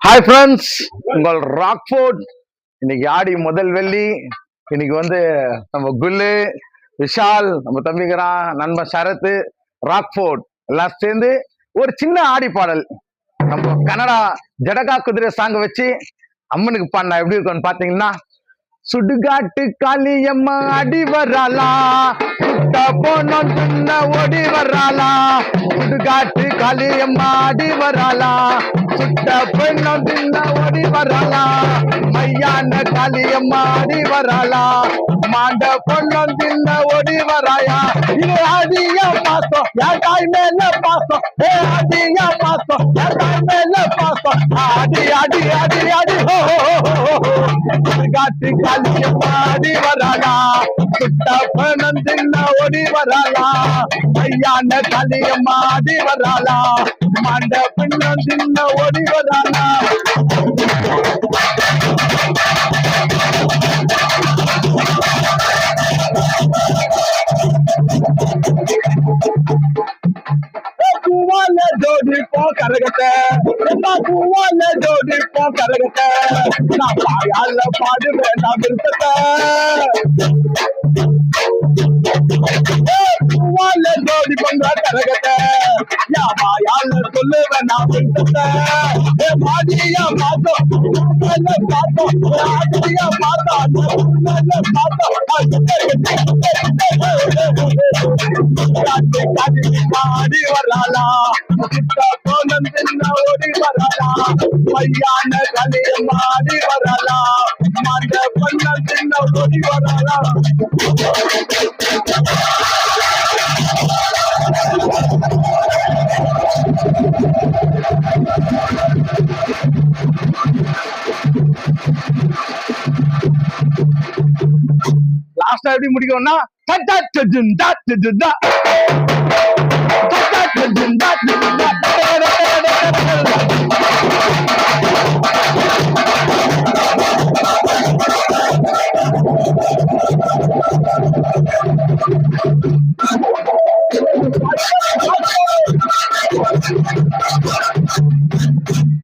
Hi friends, உங்கள் Rockford இன்னைக்கு ஆடி முதல் வெள்ளி. இன்னைக்கு நம்ம குல்லு, விஷால், நம்ம தம்பிக்கிறான், நண்பன் சரத்து, ராக்ஃபோர்ட் எல்லாம் சேர்ந்து ஒரு சின்ன ஆடி பாடல் நம்ம கன்னடா ஜடகா குதிரை சாங்க வச்சு அம்மனுக்கு பாடினா எப்படி இருக்கும்னு பாத்தீங்கன்னா, சுடுகாட்டு காளியம்மா அடி வராளா, சுட்ட போனோம் சின்ன ஓடி வராளா. சுடுகாட்டு காளியம்மா அடி வராளா, சுட்ட போனோம் சின்ன ஓடி வராளா. மையான காளியம்மா அடி வராளா, மாண்ட பொண்ணம் சின்ன ஓடி வராயா. இது அதிக பாசம் என் தாய் மேல பாசம், அதிக பாசம் என் தாய் மேல பாசம். அடி அடி அடி அடி ஹோ சுடுகாட்டு காளியம்மா அடி வராளா, சுட்ட பணம் தின்ன ஓடி வராளா. மையான காளியம்மா அடி வராளா, மாண்ட பணம் தின்ன ஓடி வராளா. ஜோடி போ கரகத்தை, பூவால ஜோடி போ கரகத்தை, நான் பாயால பாடுவேன் நான் விருப்பத்தை. பூவால ஜோடி பொங்க கரகத்தை, யா பாயால சொல்லுவேன் நான் விருப்பத்தை. பாதியா பார்த்தோம் பார்த்தோம், ஆதியா பார்த்தோம் ஆடி வராளா, கோணம் தின்ன ஓடி வராளா. மையான கலியம்மா ஆடி வராளா, மாண்ட பொண்ணம் தின்ன ஓடி வராளா. லாஸ்டா எப்படி முடிக்கணும்னா,